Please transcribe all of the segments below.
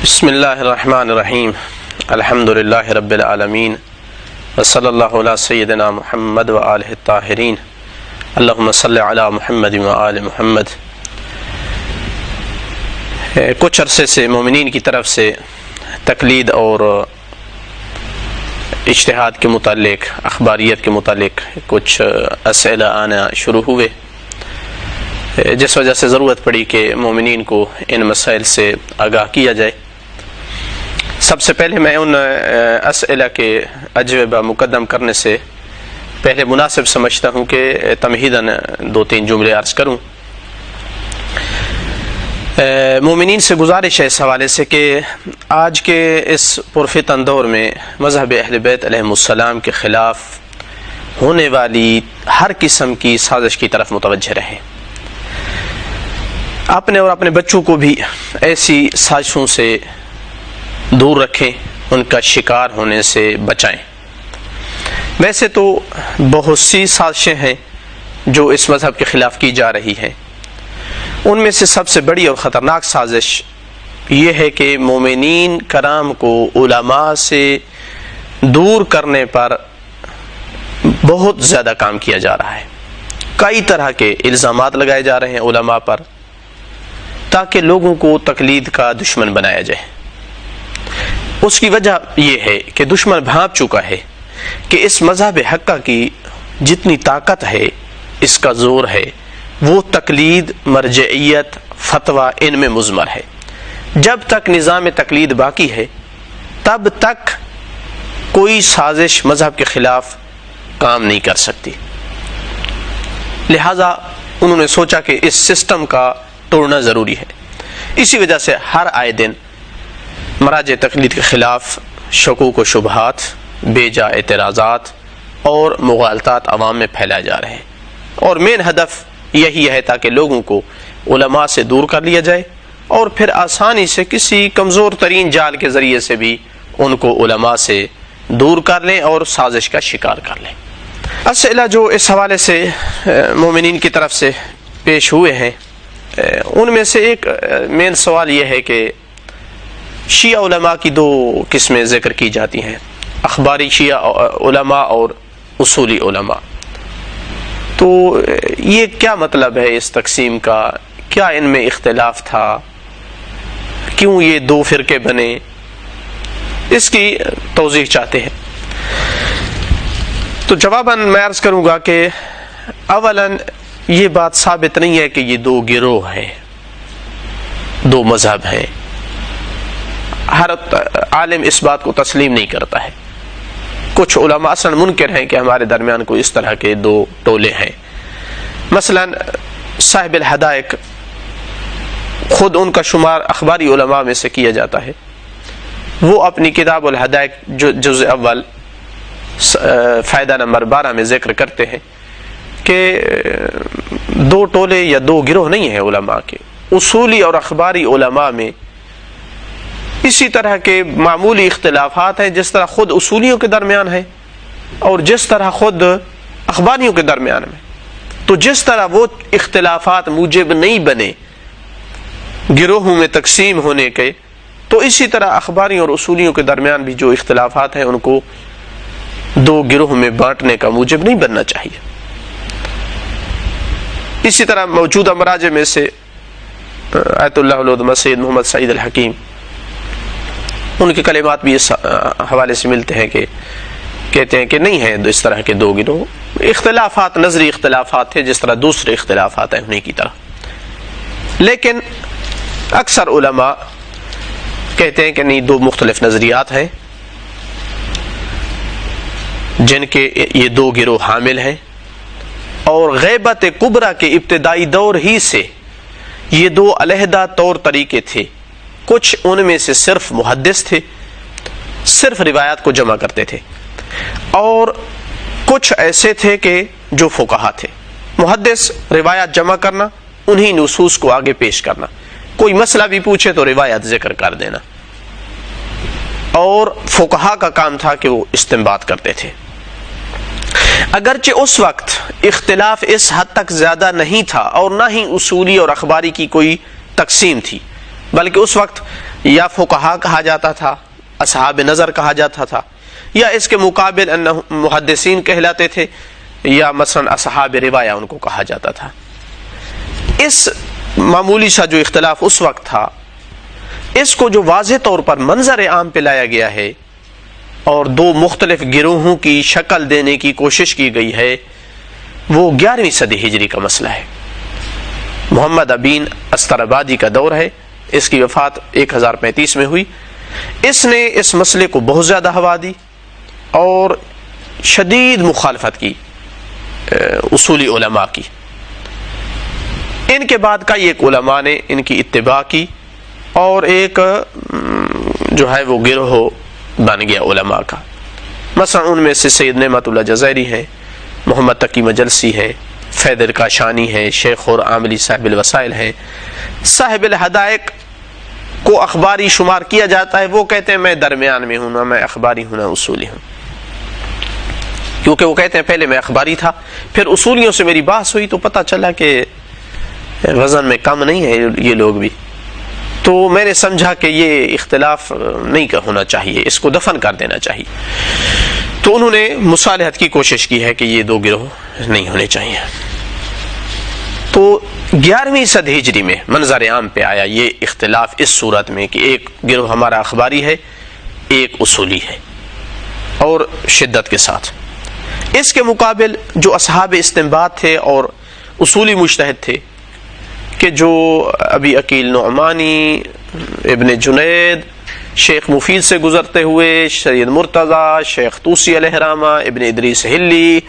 بسم اللہ الرحمن الرحیم الحمد للہ رب العالمین وصلی اللہ علی سیدنا محمد وآلہ الطاہرین اللہم صلی علی محمد وآل محمد۔ کچھ عرصے سے مومنین کی طرف سے تقلید اور اجتہاد کے متعلق، اخباریت کے متعلق کچھ اسئلہ آنا شروع ہوئے، جس وجہ سے ضرورت پڑی کہ مومنین کو ان مسائل سے آگاہ کیا جائے۔ سب سے پہلے میں ان اسئلہ کے اجوبہ مقدم کرنے سے پہلے مناسب سمجھتا ہوں کہ تمہیداً دو تین جملے عرض کروں۔ مومنین سے گزارش ہے اس حوالے سے کہ آج کے اس پرفتن دور میں مذہب اہل بیت علیہم السلام کے خلاف ہونے والی ہر قسم کی سازش کی طرف متوجہ رہیں، اپنے اور اپنے بچوں کو بھی ایسی سازشوں سے دور رکھیں، ان کا شکار ہونے سے بچائیں۔ ویسے تو بہت سی سازشیں ہیں جو اس مذہب کے خلاف کی جا رہی ہیں، ان میں سے سب سے بڑی اور خطرناک سازش یہ ہے کہ مومنین کرام کو علماء سے دور کرنے پر بہت زیادہ کام کیا جا رہا ہے۔ کئی طرح کے الزامات لگائے جا رہے ہیں علماء پر تاکہ لوگوں کو تقلید کا دشمن بنایا جائے۔ اس کی وجہ یہ ہے کہ دشمن بھانپ چکا ہے کہ اس مذہب حقہ کی جتنی طاقت ہے، اس کا زور ہے، وہ تقلید، مرجعیت، فتویٰ ان میں مضمر ہے۔ جب تک نظام تقلید باقی ہے تب تک کوئی سازش مذہب کے خلاف کام نہیں کر سکتی۔ لہذا انہوں نے سوچا کہ اس سسٹم کا توڑنا ضروری ہے۔ اسی وجہ سے ہر آئے دن مراجع تقلید کے خلاف شکوک و شبہات، بے جا اعتراضات اور مغالطات عوام میں پھیلائے جا رہے ہیں، اور مین ہدف یہی ہے تاکہ لوگوں کو علماء سے دور کر لیا جائے اور پھر آسانی سے کسی کمزور ترین جال کے ذریعے سے بھی ان کو علماء سے دور کر لیں اور سازش کا شکار کر لیں۔ اسئلہ جو اس حوالے سے مومنین کی طرف سے پیش ہوئے ہیں، ان میں سے ایک مین سوال یہ ہے کہ شیعہ علماء کی دو قسمیں ذکر کی جاتی ہیں، اخباری شیعہ علماء اور اصولی علماء۔ تو یہ کیا مطلب ہے اس تقسیم کا؟ کیا ان میں اختلاف تھا؟ کیوں یہ دو فرقے بنے؟ اس کی توضیح چاہتے ہیں۔ تو جواباً میں عرض کروں گا کہ اولاً یہ بات ثابت نہیں ہے کہ یہ دو گروہ ہیں، دو مذہب ہیں۔ ہر عالم اس بات کو تسلیم نہیں کرتا ہے۔ کچھ علماء اصلاً منکر ہیں کہ ہمارے درمیان کوئی اس طرح کے دو ٹولے ہیں۔ مثلا صاحب الحدائق، خود ان کا شمار اخباری علماء میں سے کیا جاتا ہے۔ وہ اپنی کتاب الحدائق جزء اول فائدہ نمبر 12 میں ذکر کرتے ہیں کہ دو ٹولے یا دو گروہ نہیں ہیں علماء کے، اصولی اور اخباری علماء میں اسی طرح کے معمولی اختلافات ہیں جس طرح خود اصولیوں کے درمیان ہیں اور جس طرح خود اخباریوں کے درمیان میں۔ تو جس طرح وہ اختلافات موجب نہیں بنے گروہوں میں تقسیم ہونے کے، تو اسی طرح اخباریوں اور اصولیوں کے درمیان بھی جو اختلافات ہیں ان کو دو گروہ میں بانٹنے کا موجب نہیں بننا چاہیے۔ اسی طرح موجودہ مراجع میں سے آیت اللہ العظمہ سید محمد سعید الحکیم، ان کے کلمات بھی اس حوالے سے ملتے ہیں کہ کہتے ہیں کہ نہیں ہیں اس طرح کے دو گروہ، اختلافات نظری اختلافات تھے جس طرح دوسرے اختلافات ہیں انہیں کی طرح۔ لیکن اکثر علماء کہتے ہیں کہ نہیں، دو مختلف نظریات ہیں جن کے یہ دو گروہ حامل ہیں، اور غیبت کبریٰ کے ابتدائی دور ہی سے یہ دو علیحدہ طور طریقے تھے۔ کچھ ان میں سے صرف محدث تھے، صرف روایات کو جمع کرتے تھے، اور کچھ ایسے تھے کہ جو فقہا تھے۔ محدث روایات جمع کرنا، انہی نصوص کو آگے پیش کرنا، کوئی مسئلہ بھی پوچھے تو روایات ذکر کر دینا، اور فقہا کا کام تھا کہ وہ استنباط کرتے تھے۔ اگرچہ اس وقت اختلاف اس حد تک زیادہ نہیں تھا اور نہ ہی اصولی اور اخباری کی کوئی تقسیم تھی، بلکہ اس وقت یا فقہا کہا جاتا تھا، اصحاب نظر کہا جاتا تھا، یا اس کے مقابل محدثین کہلاتے تھے، یا مثلا اصحاب روایہ ان کو کہا جاتا تھا۔ اس معمولی سا جو اختلاف اس وقت تھا، اس کو جو واضح طور پر منظر عام پہ لایا گیا ہے اور دو مختلف گروہوں کی شکل دینے کی کوشش کی گئی ہے، وہ 11ویں صدی ہجری کا مسئلہ ہے۔ محمد امین استرابادی کا دور ہے، اس کی وفات 1035 میں ہوئی۔ اس نے اس مسئلے کو بہت زیادہ ہوا دی اور شدید مخالفت کی اصولی علماء کی۔ ان کے بعد کئی ایک علماء نے ان کی اتباع کی اور ایک جو ہے وہ گروہ بن گیا علماء کا۔ مثلا ان میں سے سید نعمت اللہ جزائری ہے، محمد تقی مجلسی ہے، فید الکاشانی ہے، شیخ اور عاملی صاحب الوسائل ہے۔ صاحب الحدائق کو اخباری شمار کیا جاتا ہے، وہ کہتے ہیں میں درمیان میں ہوں، نہ میں اخباری ہوں نہ اصولی ہوں، کیونکہ وہ کہتے ہیں پہلے میں اخباری تھا، پھر اصولیوں سے میری بحث ہوئی تو پتہ چلا کہ وزن میں کم نہیں ہے یہ لوگ بھی، تو میں نے سمجھا کہ یہ اختلاف نہیں ہونا چاہیے، اس کو دفن کر دینا چاہیے۔ تو انہوں نے مصالحت کی کوشش کی ہے کہ یہ دو گروہ نہیں ہونے چاہیے۔ تو 11ویں صدی ہجری میں منظر عام پہ آیا یہ اختلاف اس صورت میں کہ ایک گروہ ہمارا اخباری ہے، ایک اصولی ہے، اور شدت کے ساتھ۔ اس کے مقابل جو اصحاب استنباط تھے اور اصولی مجتہد تھے، کہ جو ابی عقیل نعمانی، ابن جنید، شیخ مفید سے گزرتے ہوئے سید مرتضی، شیخ طوسی علیہ الرحمہ، ابن ادریس ہلی،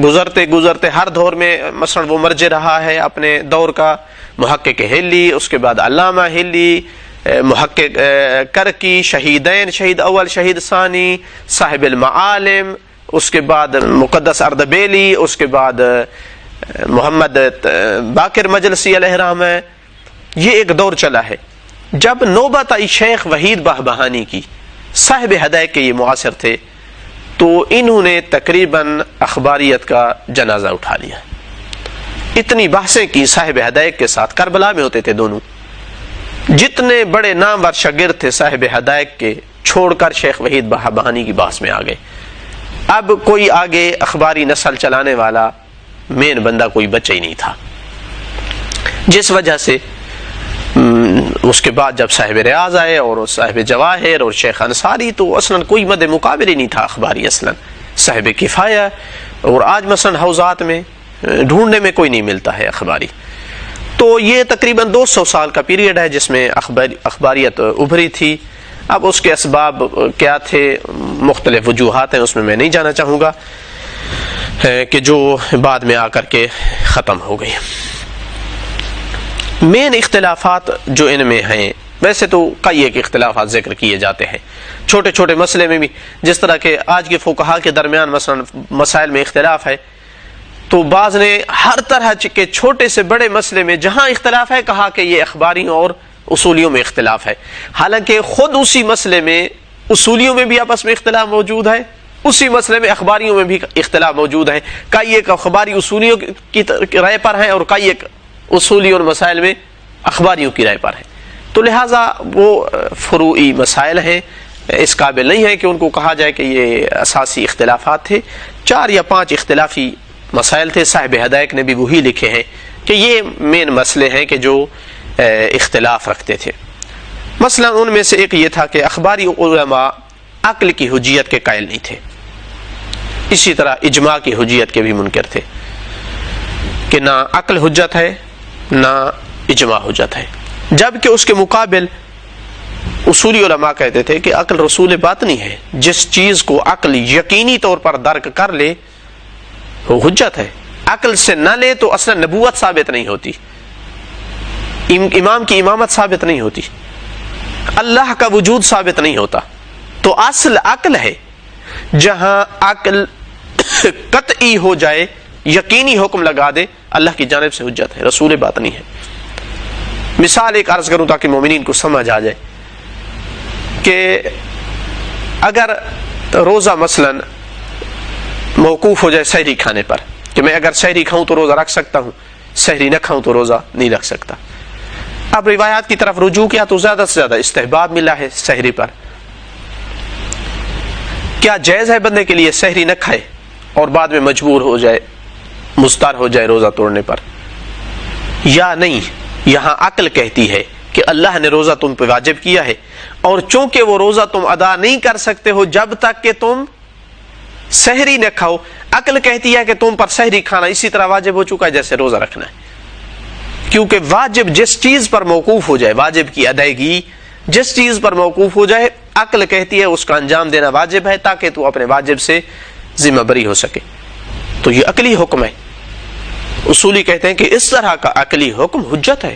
گزرتے گزرتے ہر دور میں مثلا وہ مرجع رہا ہے اپنے دور کا، محقق ہلی، اس کے بعد علامہ ہلی، محقق کرکی، شہیدین، شہید اول شہید ثانی، صاحب المعالم، اس کے بعد مقدس اردبیلی، اس کے بعد محمد باقر مجلسی علیہ الرحمہ۔ یہ ایک دور چلا ہے۔ جب نوبت آئی شیخ وحید بہبہانی کی، صاحب ہدایت کے یہ معاصر تھے، تو انہوں نے تقریباً اخباریت کا جنازہ اٹھا لیا۔ اتنی بحثیں کی صاحب ہدایت کے ساتھ، کربلا میں ہوتے تھے دونوں، جتنے بڑے نامور شاگرد تھے صاحب ہدایت کے چھوڑ کر شیخ وحید بہبہانی کی بحث میں آ گئے۔ اب کوئی آگے اخباری نسل چلانے والا مین بندہ کوئی بچہ ہی نہیں تھا، جس وجہ سے اس کے بعد جب صاحب ریاض آئے اور صاحب جواہر اور شیخ انصاری، تو اصلاً کوئی مد مقابل ہی نہیں تھا اخباری، اصلاً صاحب کفایہ، اور آج مثلا حوزات میں ڈھونڈنے میں کوئی نہیں ملتا ہے اخباری۔ تو یہ تقریباً 200 سال کا پیریڈ ہے جس میں اخباریت ابھری تھی۔ اب اس کے اسباب کیا تھے، مختلف وجوہات ہیں، اس میں نہیں جانا چاہوں گا، کہ جو بعد میں آ کر کے ختم ہو گئی۔ مین اختلافات جو ان میں ہیں، ویسے تو کئی ایک اختلافات ذکر کیے جاتے ہیں چھوٹے چھوٹے مسئلے میں بھی، جس طرح کہ آج کے فقہا کے درمیان مثلا مسائل میں اختلاف ہے، تو بعض نے ہر طرح کے چھوٹے سے بڑے مسئلے میں جہاں اختلاف ہے کہا کہ یہ اخباریوں اور اصولیوں میں اختلاف ہے، حالانکہ خود اسی مسئلے میں اصولیوں میں بھی آپس میں اختلاف موجود ہے، اسی مسئلے میں اخباریوں میں بھی اختلاف موجود ہے۔ کئی ایک اخباری اصولیوں کی رائے پر ہیں اور کئی ایک اصولی اور مسائل میں اخباریوں کی رائے پر ہیں، تو لہٰذا وہ فروعی مسائل ہیں، اس قابل نہیں ہے کہ ان کو کہا جائے کہ یہ اساسی اختلافات تھے۔ 4 یا 5 اختلافی مسائل تھے، صاحب ہدایت نے بھی وہی لکھے ہیں کہ یہ مین مسئلے ہیں کہ جو اختلاف رکھتے تھے۔ مثلا ان میں سے ایک یہ تھا کہ اخباری علماء عقل کی حجیت کے قائل نہیں تھے، اسی طرح اجماع کی حجیت کے بھی منکر تھے، کہ نہ عقل حجت ہے نہ اجماع حجت ہے، جبکہ اس کے مقابل اصولی علماء کہتے تھے کہ عقل رسول باطنی ہے، جس چیز کو عقل یقینی طور پر درک کر لے وہ حجت ہے، عقل سے نہ لے تو اصلا نبوت ثابت نہیں ہوتی، امام کی امامت ثابت نہیں ہوتی، اللہ کا وجود ثابت نہیں ہوتا۔ تو اصل عقل ہے، جہاں عقل قطعی ہو جائے، یقینی حکم لگا دے، اللہ کی جانب سے حجت ہے، رسول باطنی ہے۔ مثال ایک عرض کروں تاکہ مومنین کو سمجھ آ جائے کہ اگر روزہ مثلا موقوف ہو جائے سحری کھانے پر، کہ میں اگر سحری کھاؤں تو روزہ رکھ سکتا ہوں، سحری نہ کھاؤں تو روزہ نہیں رکھ سکتا، اب روایات کی طرف رجوع کیا تو زیادہ سے زیادہ استحباب ملا ہے سحری پر. کیا جائز ہے بندے کے لیے سحری نہ کھائے اور بعد میں مجبور ہو جائے, مضطر ہو جائے روزہ توڑنے پر, یا نہیں؟ یہاں عقل کہتی ہے کہ اللہ نے روزہ تم پہ واجب کیا ہے, اور چونکہ وہ روزہ تم ادا نہیں کر سکتے ہو جب تک کہ تم سحری نہ کھاؤ, عقل کہتی ہے کہ تم پر سحری کھانا اسی طرح واجب ہو چکا ہے جیسے روزہ رکھنا ہے. کیونکہ واجب جس چیز پر موقوف ہو جائے, واجب کی ادائیگی جس چیز پر موقوف ہو جائے, عقل کہتی ہے اس کا انجام دینا واجب ہے تاکہ تو اپنے واجب سے ذمہ بری ہو سکے. تو یہ عقلی حکم ہے. اصولی کہتے ہیں کہ اس طرح کا عقلی حکم حجت ہے.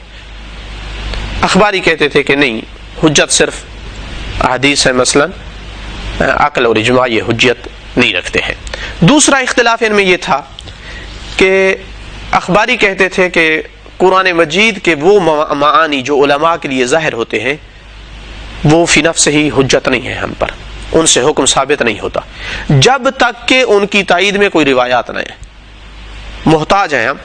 اخباری کہتے تھے کہ نہیں, حجت صرف احادیث ہے, مثلا عقل اور اجماع یہ حجت نہیں رکھتے ہیں. دوسرا اختلاف ان میں یہ تھا کہ اخباری کہتے تھے کہ قرآن مجید کے وہ معانی جو علماء کے لیے ظاہر ہوتے ہیں وہ فی نفس ہی حجت نہیں ہے ہم پر, ان سے حکم ثابت نہیں ہوتا جب تک کہ ان کی تائید میں کوئی روایات نہ ہے. محتاج ہیں ہم,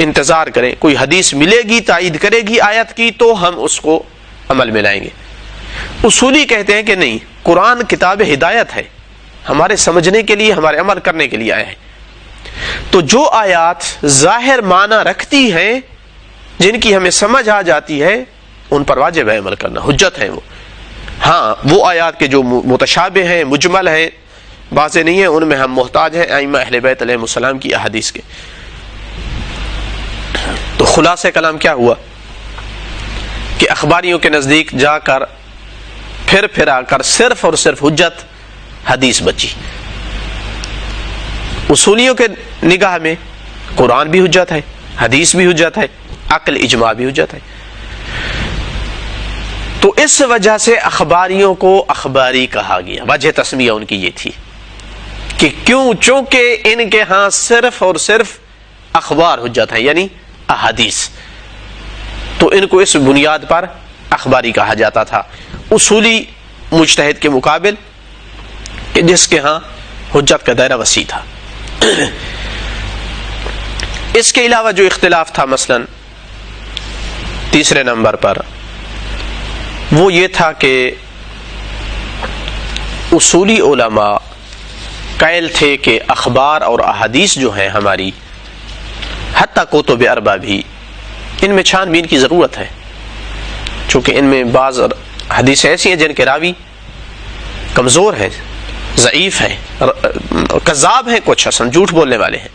انتظار کریں, کوئی حدیث ملے گی تائید کرے گی آیت کی تو ہم اس کو عمل میں لائیں گے. اصولی کہتے ہیں کہ نہیں, قرآن کتاب ہدایت ہے, ہمارے سمجھنے کے لیے, ہمارے عمل کرنے کے لیے آیا ہے. تو جو آیات ظاہر معنی رکھتی ہیں, جن کی ہمیں سمجھ آ جاتی ہے, ان پر واجب ہے عمل کرنا, حجت ہے وہ. ہاں وہ آیات کے جو متشابہ ہیں, مجمل ہیں, واضح نہیں ہیں, ان میں ہم محتاج ہیں ائمہ اہل بیت علیہ السلام کی احادیث کے. تو خلاصہ کلام کیا ہوا کہ اخباریوں کے نزدیک جا کر پھر آ کر صرف اور صرف حجت حدیث بچی. اصولیوں کے نگاہ میں قرآن بھی حجت ہے, حدیث بھی حجت ہے, عقل اجماع بھی حجت ہے. تو اس وجہ سے اخباریوں کو اخباری کہا گیا. وجہ تسمیہ ان کی یہ تھی کہ کیوں, چونکہ ان کے ہاں صرف اور صرف اخبار حجت ہے, یعنی احادیث, تو ان کو اس بنیاد پر اخباری کہا جاتا تھا اصولی مجتہد کے مقابل, کہ جس کے ہاں حجت کا دائرہ وسیع تھا. اس کے علاوہ جو اختلاف تھا مثلا تیسرے نمبر پر, وہ یہ تھا کہ اصولی علماء قائل تھے کہ اخبار اور احادیث جو ہیں ہماری, حتیٰ کتب اربع بھی, ان میں چھان بین کی ضرورت ہے, چونکہ ان میں بعض حدیثیں ایسی ہیں جن کے راوی کمزور ہیں, ضعیف ہیں, کذاب ہیں, کچھ حسن جھوٹ بولنے والے ہیں.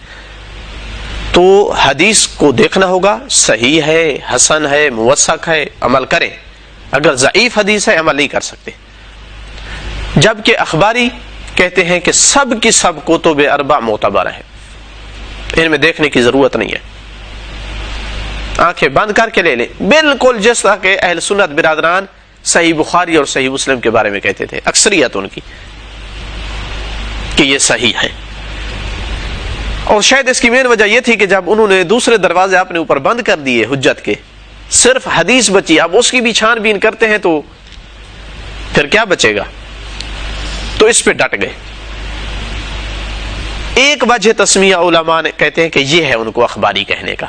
تو حدیث کو دیکھنا ہوگا, صحیح ہے, حسن ہے, موثق ہے, عمل کریں. اگر ضعیف حدیث ہے عمل نہیں کر سکتے. جبکہ اخباری کہتے ہیں کہ سب کی سب کتب اربع معتبر ہیں, ان میں دیکھنے کی ضرورت نہیں ہے, آنکھیں بند کر کے لے لیں. بالکل جس طرح کہ اہل سنت برادران صحیح بخاری اور صحیح مسلم کے بارے میں کہتے تھے, اکثریت ان کی, کہ یہ صحیح ہے. اور شاید اس کی مین وجہ یہ تھی کہ جب انہوں نے دوسرے دروازے اپنے اوپر بند کر دیے حجت کے, صرف حدیث بچی, اب اس کی بھی چھان بین کرتے ہیں تو پھر کیا بچے گا, تو اس پہ ڈٹ گئے. ایک وجہ تسمیہ علماء نے کہتے ہیں کہ یہ ہے ان کو اخباری کہنے کا,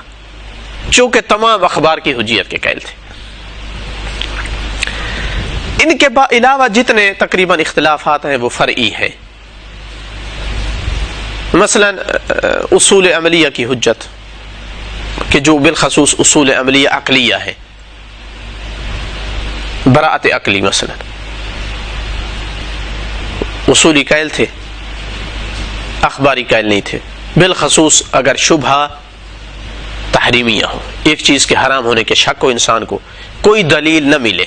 چونکہ تمام اخبار کی حجیت کے قائل تھے. ان کے علاوہ جتنے تقریباً اختلافات ہیں وہ فرعی ہیں. مثلا اصول عملیہ کی حجت, کہ جو بالخصوص اصول عملیہ عقلیہ ہے, براءت عقلی مثلا, اصولی قائل تھے, اخباری قائل نہیں تھے. بالخصوص اگر شبہ تحریمیہ ہو, ایک چیز کے حرام ہونے کے شک ہو انسان کو, کوئی دلیل نہ ملے,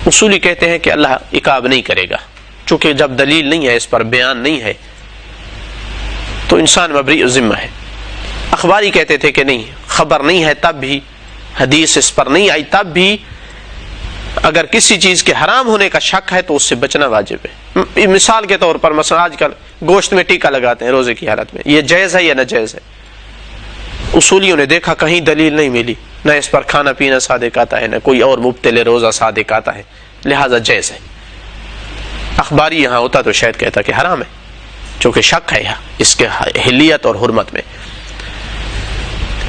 اصولی کہتے ہیں کہ اللہ عقاب نہیں کرے گا, چونکہ جب دلیل نہیں ہے, اس پر بیان نہیں ہے, تو انسان مبری ذمہ ہے. اخباری کہتے تھے کہ نہیں, خبر نہیں ہے تب بھی, حدیث اس پر نہیں آئی تب بھی, اگر کسی چیز کے حرام ہونے کا شک ہے تو اس سے بچنا واجب ہے. مثال کے طور پر مثلا آج کل گوشت میں ٹیکا لگاتے ہیں روزے کی حالت میں, یہ جائز ہے یا ناجائز ہے؟ اصولیوں نے دیکھا کہیں دلیل نہیں ملی, نہ اس پر کھانا پینا صادق آتا ہے, نہ کوئی اور مبتل روزہ صادق آتا ہے, لہذا جائز ہے. اخباری یہاں ہوتا تو شاید کہتا کہ حرام ہے, چونکہ شک ہے اس کے حلیت اور حرمت میں.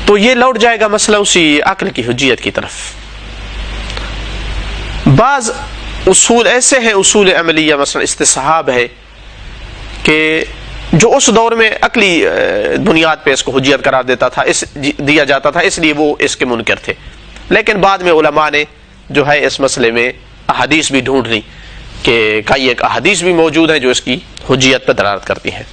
تو یہ لوٹ جائے گا مسئلہ اسی عقل کی حجیت کی طرف. بعض اصول ایسے ہیں، اصول عملیہ مثلا استصحاب ہے کہ جو اس دور میں عقلی بنیاد پہ اس کو حجیت قرار دیا جاتا تھا، اس لیے وہ اس کے منکر تھے، لیکن بعد میں علماء نے جو ہے اس مسئلے میں احادیث بھی ڈھونڈ لی کہ کئی ایک احادیث بھی موجود ہیں جو اس کی حجیت پر دلالت کرتی ہیں.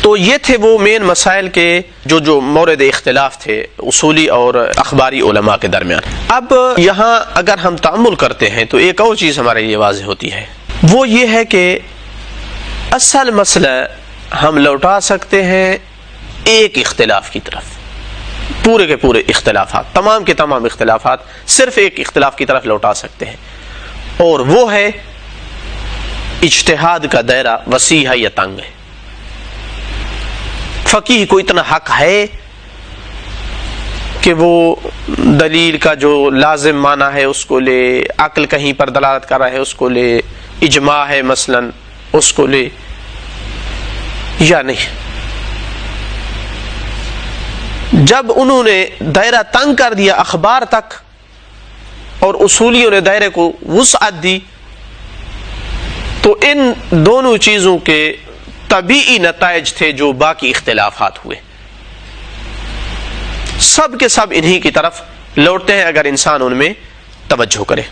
تو یہ تھے وہ مین مسائل کے جو مورد اختلاف تھے اصولی اور اخباری علماء کے درمیان. اب یہاں اگر ہم تأمل کرتے ہیں تو ایک اور چیز ہمارے لیے واضح ہوتی ہے، وہ یہ ہے کہ اصل مسئلہ ہم لوٹا سکتے ہیں ایک اختلاف کی طرف. پورے کے پورے اختلافات، تمام کے تمام اختلافات صرف ایک اختلاف کی طرف لوٹا سکتے ہیں، اور وہ ہے اجتہاد کا دائرہ وسیع ہے یا تنگ ہے. فقیہ کو اتنا حق ہے کہ وہ دلیل کا جو لازم معنی ہے اس کو لے، عقل کہیں پر دلالت کر رہا ہے اس کو لے، اجماع ہے مثلا اس کو لے یا نہیں. جب انہوں نے دائرہ تنگ کر دیا اخبار تک اور اصولیوں نے دائرے کو وسعت دی، تو ان دونوں چیزوں کے طبیعی نتائج تھے جو باقی اختلافات ہوئے، سب کے سب انہی کی طرف لوٹتے ہیں اگر انسان ان میں توجہ کرے.